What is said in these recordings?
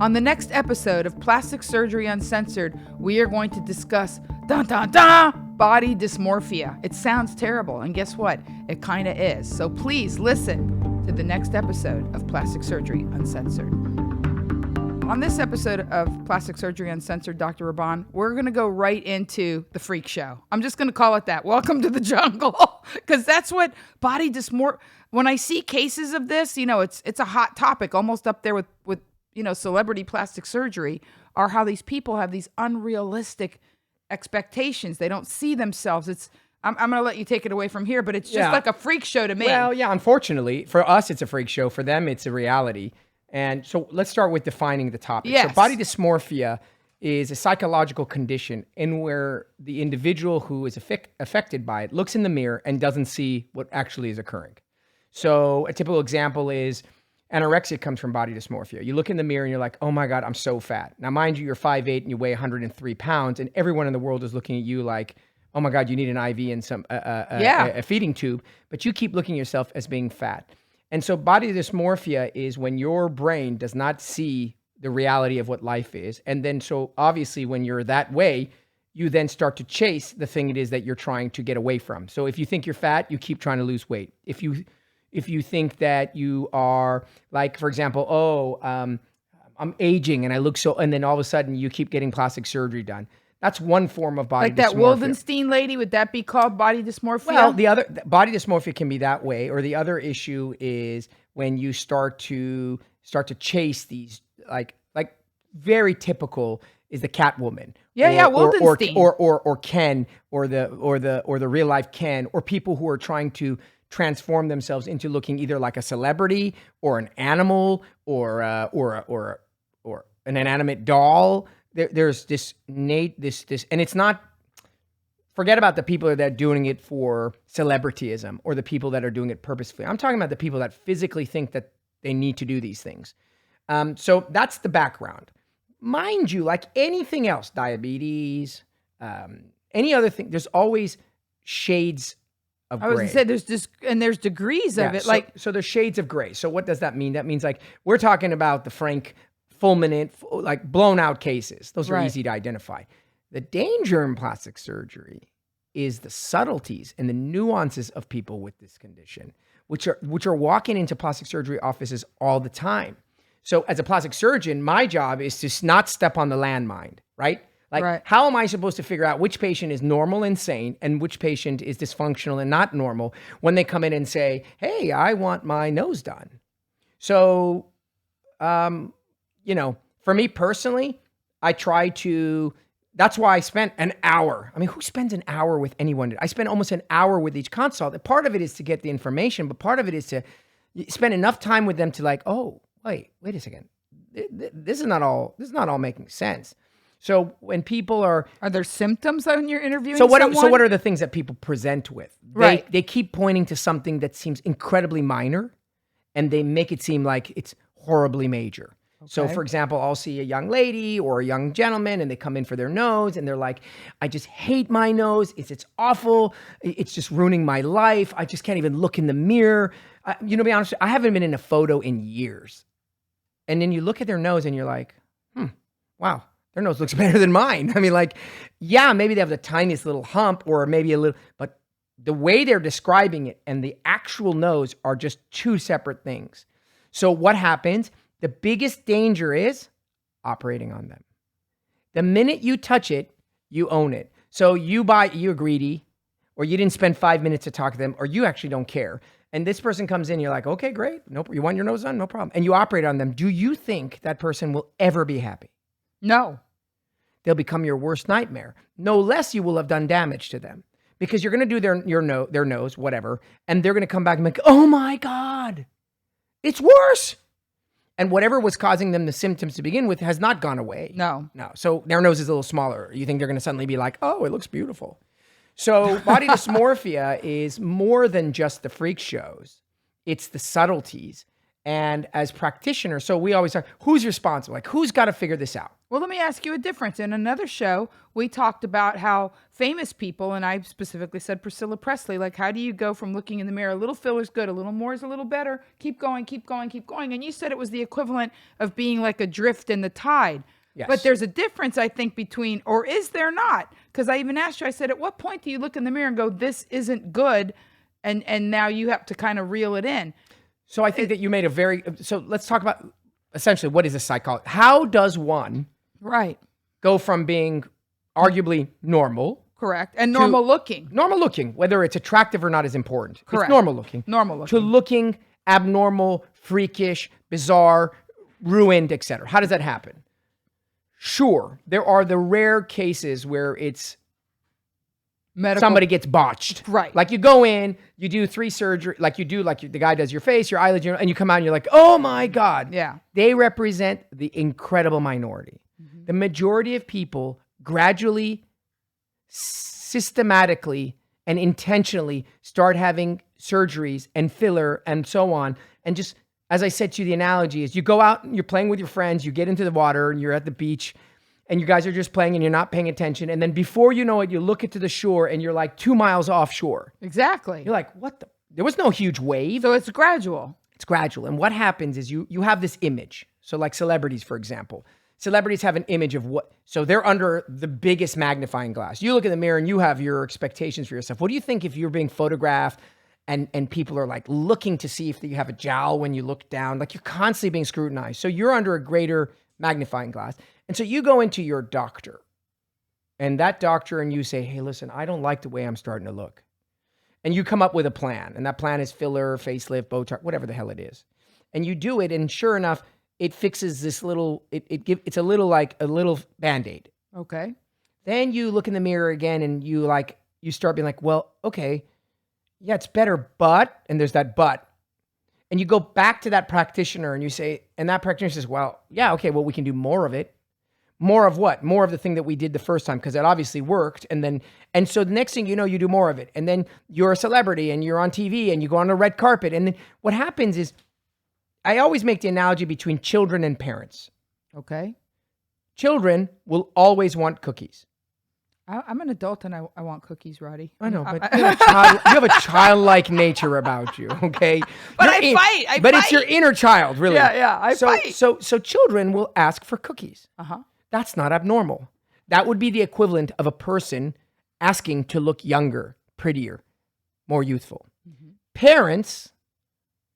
On the next episode of Plastic Surgery Uncensored, we are going to discuss body dysmorphia. It sounds terrible, and guess what? It kind of is. So please listen to the next episode of Plastic Surgery Uncensored. On this episode of Plastic Surgery Uncensored, Dr. Raban, we're going to go right into the freak show. I'm just going to call it that. Welcome to the jungle. Because that's what body dysmorphia, when I see cases of this, it's a hot topic, almost up there with celebrity plastic surgery, are how these people have these unrealistic expectations. They don't see themselves. I'm going to let you take it away from here, but it's just like a freak show to me. Well, yeah, unfortunately, for us, it's a freak show. For them, it's a reality. And so let's start with defining the topic. Yes. So body dysmorphia is a psychological condition in where the individual who is affected by it looks in the mirror and doesn't see what actually is occurring. So a typical example is anorexia comes from body dysmorphia. You look in the mirror and you're like, oh my God, I'm so fat. Now, mind you, you're 5'8" and you weigh 103 pounds, and everyone in the world is looking at you like, oh my God, you need an IV and a feeding tube, but you keep looking at yourself as being fat. And so body dysmorphia is when your brain does not see the reality of what life is. And then so obviously when you're that way, you then start to chase the thing it is that you're trying to get away from. So if you think you're fat, you keep trying to lose weight. If you think that you are, like, for example, I'm aging and I look so, and then all of a sudden you keep getting plastic surgery done. That's one form of body dysmorphia. Like that Wildenstein lady, would that be called body dysmorphia? Well, the other body dysmorphia can be that way, or the other issue is when you start to chase these, like very typical is the Catwoman. Wildenstein. Or Ken, or the real life Ken, or people who are trying to transform themselves into looking either like a celebrity or an animal or an inanimate doll. There's this, and it's not, forget about the people that are doing it for celebrityism or the people that are doing it purposefully. I'm talking about the people that physically think that they need to do these things. So that's the background. Mind you, like anything else, diabetes, any other thing, there's always shades of gray. I was going to say, there's degrees of it. So there's shades of gray. So what does that mean? That means like, we're talking about the frank, fulminant, like blown out cases. Those are easy to identify. The danger in plastic surgery is the subtleties and the nuances of people with this condition, which are walking into plastic surgery offices all the time. So as a plastic surgeon, my job is to not step on the landmine, right? How am I supposed to figure out which patient is normal and sane and which patient is dysfunctional and not normal when they come in and say, hey, I want my nose done? So, for me personally, that's why I spent an hour. I mean, who spends an hour with anyone? I spend almost an hour with each consult. Part of it is to get the information, but part of it is to spend enough time with them to like, oh, wait a second. This is not all making sense. So when people are there symptoms when you're interviewing someone? So what are the things that people present with? They keep pointing to something that seems incredibly minor, and they make it seem like it's horribly major. Okay. So for example, I'll see a young lady or a young gentleman and they come in for their nose and they're like, I just hate my nose. It's awful. It's just ruining my life. I just can't even look in the mirror. To be honest, I haven't been in a photo in years. And then you look at their nose and you're like, wow, their nose looks better than mine. I mean, like, yeah, maybe they have the tiniest little hump or maybe a little, but the way they're describing it and the actual nose are just two separate things. So what happens? The biggest danger is operating on them. The minute you touch it, you own it. So you're greedy, or you didn't spend 5 minutes to talk to them, or you actually don't care. And this person comes in, you're like, okay, great. Nope, you want your nose done? No problem. And you operate on them. Do you think that person will ever be happy? No. They'll become your worst nightmare. No less you will have done damage to them. Because you're going to do their nose, whatever, and they're going to come back and be like, oh my God, it's worse. And whatever was causing them the symptoms to begin with has not gone away. No. So their nose is a little smaller. You think they're going to suddenly be like, oh, it looks beautiful. So body dysmorphia is more than just the freak shows. It's the subtleties. And as practitioners, so we always talk, who's responsible? Like, who's got to figure this out? Well, let me ask you a difference. In another show, we talked about how famous people, and I specifically said Priscilla Presley, like, how do you go from looking in the mirror, a little filler's good, a little more is a little better, keep going, keep going, keep going. And you said it was the equivalent of being like a drift in the tide. Yes. But there's a difference, I think, between, or is there not? Because I even asked you, I said, at what point do you look in the mirror and go, this isn't good, and now you have to kind of reel it in? So I think that you made so let's talk about essentially what is a psychology. How does one go from being arguably normal? Correct. And normal looking. Normal looking, whether it's attractive or not is important. Correct. It's normal looking. Normal looking. To looking abnormal, freakish, bizarre, ruined, etc. How does that happen? Sure, there are the rare cases where it's somebody gets botched. Right. Like you go in, you do 3 surgery, the guy does your face, your eyelids, and you come out and you're like, oh my God. Yeah. They represent the incredible minority. Mm-hmm. The majority of people gradually, systematically, and intentionally start having surgeries and filler and so on. And just, as I said to you, the analogy is you go out and you're playing with your friends, you get into the water and you're at the beach, and you guys are just playing and you're not paying attention. And then before you know it, you look into the shore and you're like 2 miles offshore. Exactly. You're like, what the? There was no huge wave. So it's gradual. It's gradual. And what happens is you have this image. So like celebrities, for example. Celebrities have an image of what, so they're under the biggest magnifying glass. You look in the mirror and you have your expectations for yourself. What do you think if you're being photographed and people are like looking to see if you have a jowl when you look down? Like you're constantly being scrutinized. So you're under a greater magnifying glass. And so you go into your doctor and that doctor and you say, hey, listen, I don't like the way I'm starting to look. And you come up with a plan, and that plan is filler, facelift, Botox, whatever the hell it is. And you do it, and sure enough, it fixes this little, it's a little Band-Aid. Okay. Then you look in the mirror again and you start being like, well, okay, yeah, it's better, but, and there's that but. And you go back to that practitioner and you say, and that practitioner says, well, yeah, okay, well, we can do more of it. More of what? More of the thing that we did the first time, because it obviously worked. And so the next thing you know, you do more of it. And then you're a celebrity and you're on TV and you go on a red carpet. And then what happens is, I always make the analogy between children and parents. Okay. Children will always want cookies. I'm an adult and I want cookies, Roddy. I know, but you have a childlike nature about you, okay? But I fight. But it's your inner child, really. Yeah, I fight. So children will ask for cookies. Uh-huh. That's not abnormal. That would be the equivalent of a person asking to look younger, prettier, more youthful. Mm-hmm. Parents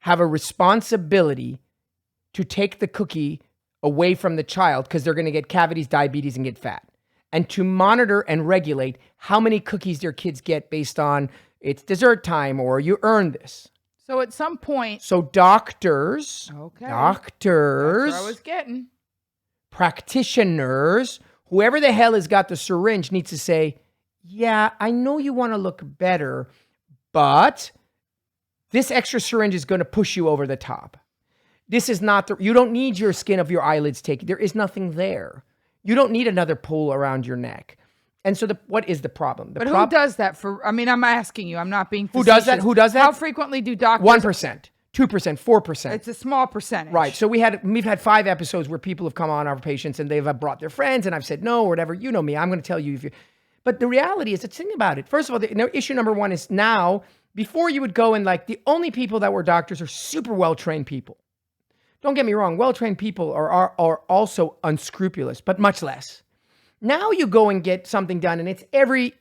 have a responsibility to take the cookie away from the child because they're going to get cavities, diabetes, and get fat. And to monitor and regulate how many cookies their kids get based on it's dessert time or you earned this. So at some point. So doctors, That's what I was getting. Practitioners, whoever the hell has got the syringe needs to say, yeah, I know you want to look better, but this extra syringe is going to push you over the top. This is not you don't need your skin of your eyelids taken. There is nothing there. You don't need another pull around your neck. And so what is the problem? Who does that I'm asking you, I'm not being facetious. Who does that? How frequently do doctors? 1%, 2%, 4%. It's a small percentage. Right. So we've had 5 episodes where people have come on, our patients, and they've brought their friends, and I've said no or whatever. You know me. I'm going to tell you But the reality is, think about it. First of all, issue number 1 is now, before you would go and the only people that were doctors are super well-trained people. Don't get me wrong, well-trained people are also unscrupulous, but much less. Now you go and get something done, and it's everybody,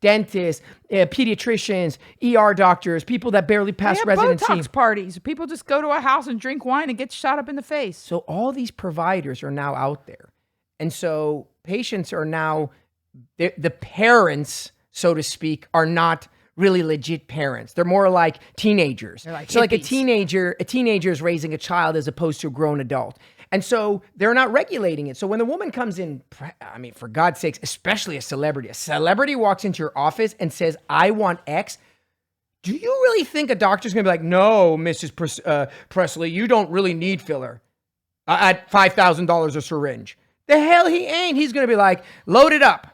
dentists, pediatricians, ER doctors, people that barely pass residency. Botox parties. People just go to a house and drink wine and get shot up in the face. So all these providers are now out there. And so patients are now, the parents, so to speak, are not really legit parents. They're more like teenagers. They're like so like a hippies. teenager is raising a child as opposed to a grown adult. And so they're not regulating it. So when the woman comes in, for God's sakes, especially a celebrity walks into your office and says, I want X. Do you really think a doctor's going to be like, no, Mrs. Presley, you don't really need filler at $5,000 a syringe? The hell he ain't. He's going to be like, load it up.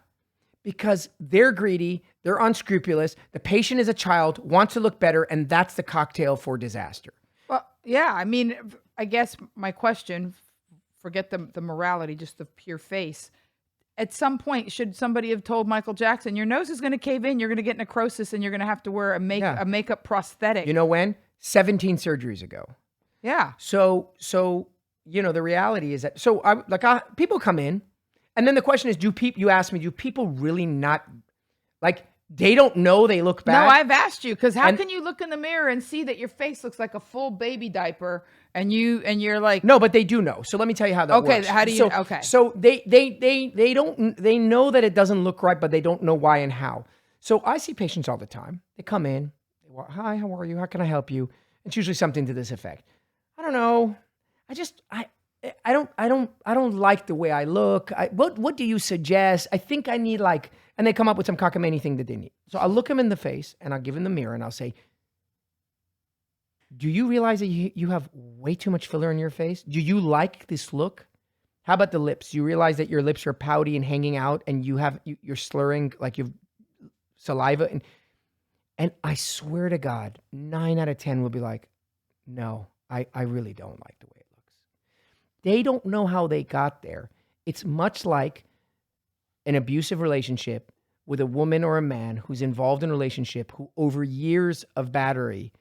Because they're greedy. They're unscrupulous. The patient is a child, wants to look better, and that's the cocktail for disaster. Well, yeah. I mean, I guess my question, forget the morality, just the pure face. At some point, should somebody have told Michael Jackson, your nose is going to cave in, you're going to get necrosis, and you're going to have to wear a makeup prosthetic? You know when? 17 surgeries ago. Yeah. So the reality is that, people come in, and then the question is, you ask me, do people really not, like, they don't know they look bad? No, I've asked you, because how can you look in the mirror and see that your face looks like a full baby diaper, and you're like... No, but they do know. So let me tell you how that works. Okay, how do you... Okay. So they know that it doesn't look right, but they don't know why and how. So I see patients all the time. They come in, they walk, hi, how are you? How can I help you? It's usually something to this effect. I don't know. I don't like the way I look. What do you suggest? I think I need and they come up with some cockamamie thing that they need. So I'll look them in the face and I'll give them the mirror and I'll say, do you realize that you have way too much filler in your face? Do you like this look? How about the lips? Do you realize that your lips are pouty and hanging out and you're slurring like you've saliva? And I swear to God, 9 out of 10 will be like, no, I really don't like the way it looks. They don't know how they got there. It's much like an abusive relationship with a woman or a man who's involved in a relationship who over years of battery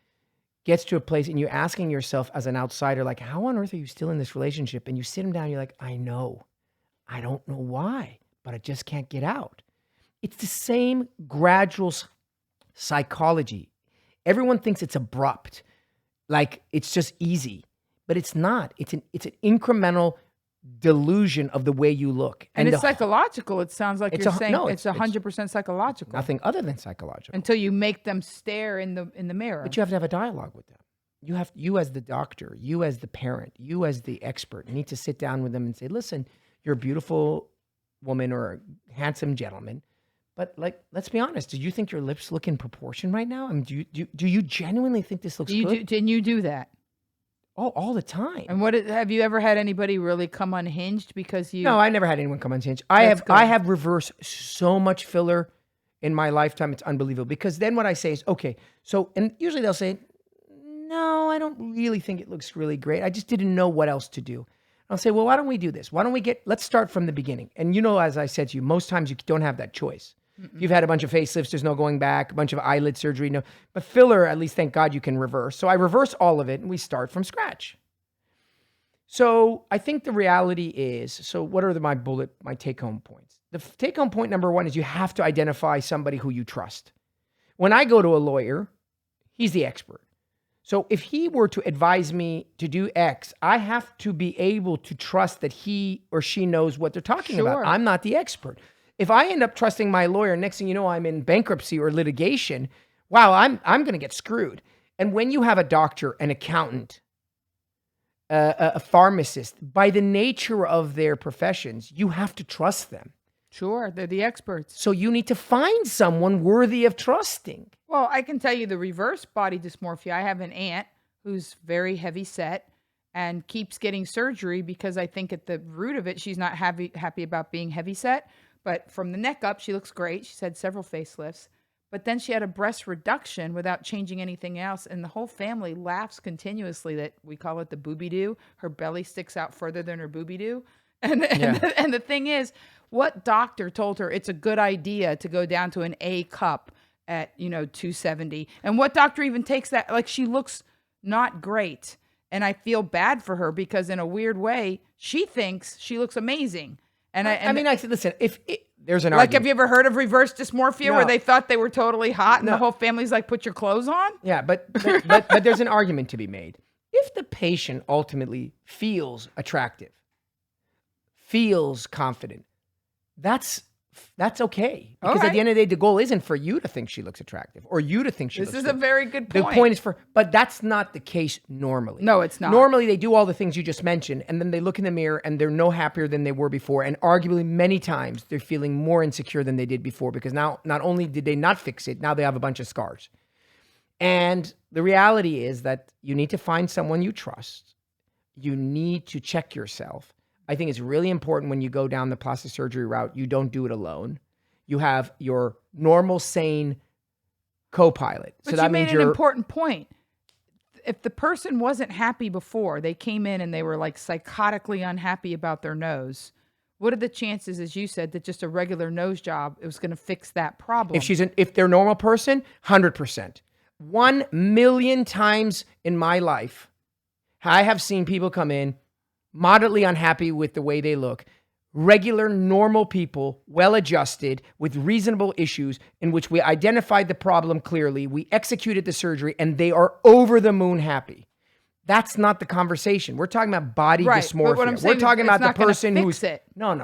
gets to a place and you're asking yourself as an outsider, like, how on earth are you still in this relationship? And you sit him down, you're like, I know. I don't know why, but I just can't get out. It's the same gradual psychology. Everyone thinks it's abrupt, like it's just easy, but it's not. It's an incremental delusion of the way you look. And it's psychological. It sounds like you're saying it's 100% psychological. Nothing other than psychological. Until you make them stare in the mirror. But you have to have a dialogue with them. You as the doctor, you as the parent, you as the expert, need to sit down with them and say, listen, you're a beautiful woman or a handsome gentleman, but let's be honest. Do you think your lips look in proportion right now? I mean, do you genuinely think this looks good? Can you do that? Oh, all the time. And have you ever had anybody really come unhinged because you? No, I never had anyone come unhinged. I have reversed so much filler in my lifetime. It's unbelievable. Because then what I say is, okay, so, and usually they'll say, no, I don't really think it looks really great. I just didn't know what else to do. I'll say, well, why don't we do this? Let's start from the beginning. And as I said to you, most times you don't have that choice. You've had a bunch of facelifts, there's no going back, a bunch of eyelid surgery, no. But filler, at least, thank God, you can reverse. So I reverse all of it and we start from scratch. So I think the reality is, so what are my take-home points? The take-home point number one is you have to identify somebody who you trust. When I go to a lawyer, he's the expert. So if he were to advise me to do X, I have to be able to trust that he or she knows what they're talking about. I'm not the expert. If I end up trusting my lawyer, next thing you know, I'm in bankruptcy or litigation, wow, I'm going to get screwed. And when you have a doctor, an accountant, a pharmacist, by the nature of their professions, you have to trust them. Sure, they're the experts. So you need to find someone worthy of trusting. Well, I can tell you the reverse body dysmorphia. I have an aunt who's very heavy set and keeps getting surgery because I think at the root of it, she's not happy about being heavy set. But from the neck up, she looks great. She's had several facelifts. But then she had a breast reduction without changing anything else. And the whole family laughs continuously that we call it the booby-doo. Her belly sticks out further than her booby-doo. And the thing is, what doctor told her it's a good idea to go down to an A cup at, 270? And what doctor even takes that? Like, she looks not great. And I feel bad for her because in a weird way, she thinks she looks amazing. And I said, listen, if there's an argument. Like, have you ever heard of reverse dysmorphia where they thought they were totally hot and the whole family's like, put your clothes on? Yeah, but there's an argument to be made. If the patient ultimately feels attractive, feels confident, that's okay. Because at the end of the day, the goal isn't for you to think she looks attractive or you to think she looks This is good. a very good point. The point is but that's not the case normally. No, it's not. Normally, they do all the things you just mentioned, and then they look in the mirror and they're no happier than they were before. And arguably, many times, they're feeling more insecure than they did before because now, not only did they not fix it, now they have a bunch of scars. And the reality is that you need to find someone you trust. You need to check yourself. I think it's really important when you go down the plastic surgery route, you don't do it alone. You have your normal, sane co-pilot. But so you made an important point. If the person wasn't happy before, they came in and they were like psychotically unhappy about their nose, what are the chances, as you said, that just a regular nose job is going to fix that problem? If they're a normal person, 100%. 1 million times in my life, I have seen people come in moderately unhappy with the way they look. Regular, normal people, well-adjusted, with reasonable issues, in which we identified the problem clearly, we executed the surgery, and they are over the moon happy. That's not the conversation. We're talking about body dysmorphia. But what I'm saying, we're talking about the person who's No.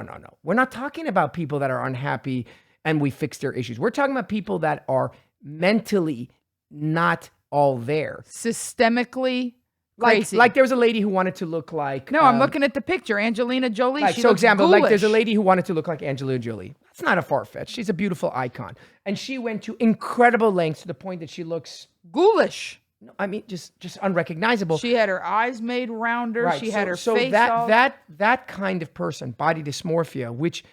We're not talking about people that are unhappy and we fix their issues. We're talking about people that are mentally not all there. Systemically crazy. Like there was a lady who wanted to look like... No, I'm looking at the picture. Angelina Jolie. She looks example, ghoulish. like there's a lady who wanted to look like Angelina Jolie. That's not a far-fetched. She's a beautiful icon. And she went to incredible lengths to the point that she looks... ghoulish. I mean, just unrecognizable. She had her eyes made rounder. Right. She had her so face that kind of person, body dysmorphia, which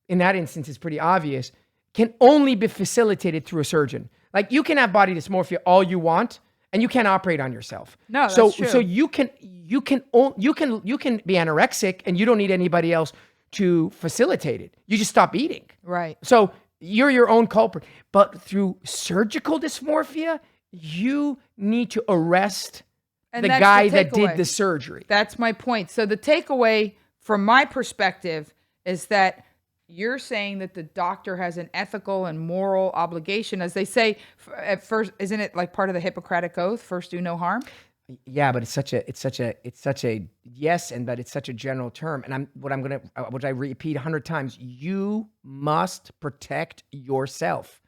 in that instance is pretty obvious, can only be facilitated through a surgeon. Like you can have body dysmorphia all you want, and you can't operate on yourself. No, that's true. So you can be anorexic, and you don't need anybody else to facilitate it. You just stop eating. Right. So you're your own culprit. But through surgical dysmorphia, you need to arrest the guy that did the surgery. That's my point. So the takeaway from my perspective is that you're saying that the doctor has an ethical and moral obligation, as they say at first. Isn't it like part of the Hippocratic Oath? First, do no harm. Yeah, but it's such a yes, and but it's such a general term. And what I repeat 100 times, you must protect yourself.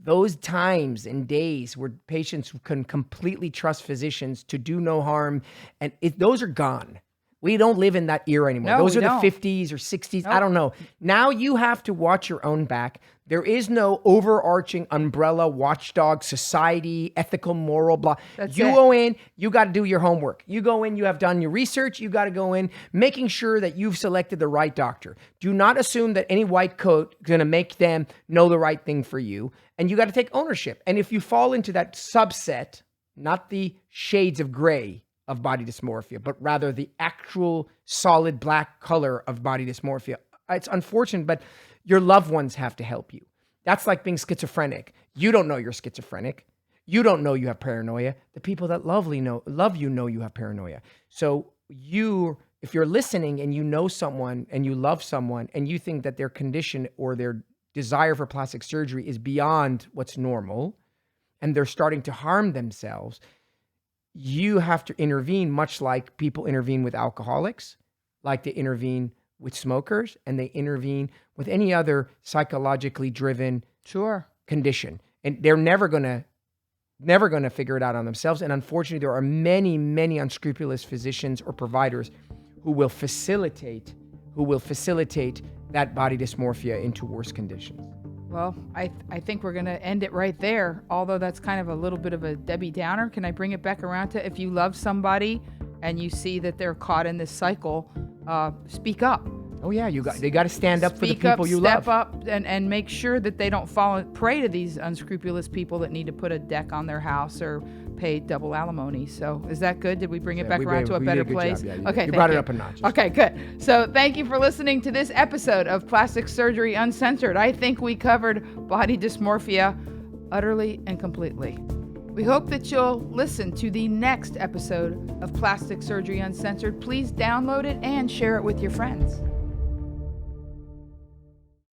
Those times and days where patients can completely trust physicians to do no harm, and those are gone. We don't live in that era anymore. Those are the 50s or 60s. Nope. I don't know. Now you have to watch your own back. There is no overarching umbrella, watchdog, society, ethical, moral, blah. You go in, you got to do your homework. You go in, you have done your research. You got to go in, making sure that you've selected the right doctor. Do not assume that any white coat is going to make them know the right thing for you. And you got to take ownership. And if you fall into that subset, not the shades of gray of body dysmorphia, but rather the actual solid black color of body dysmorphia, it's unfortunate, but your loved ones have to help you. That's like being schizophrenic. You don't know you're schizophrenic. You don't know you have paranoia. The people that love you know you have paranoia. So if you're listening and you know someone and you love someone and you think that their condition or their desire for plastic surgery is beyond what's normal and they're starting to harm themselves, you have to intervene, much like people intervene with alcoholics, like they intervene with smokers, and they intervene with any other psychologically driven condition. And they're never gonna figure it out on themselves. And unfortunately, there are many, many unscrupulous physicians or providers who will facilitate that body dysmorphia into worse conditions. Well, I think we're going to end it right there, although that's kind of a little bit of a Debbie Downer. Can I bring it back around to, if you love somebody and you see that they're caught in this cycle, speak up. Oh yeah, they got to stand up for the people you love. Step up and make sure that they don't fall prey to these unscrupulous people that need to put a deck on their house or pay double alimony. So is that good? Did we bring it back around to a better place? Yeah, okay, you brought it up a notch. Okay, good. So thank you for listening to this episode of Plastic Surgery Uncensored. I think we covered body dysmorphia utterly and completely. We hope that you'll listen to the next episode of Plastic Surgery Uncensored. Please download it and share it with your friends.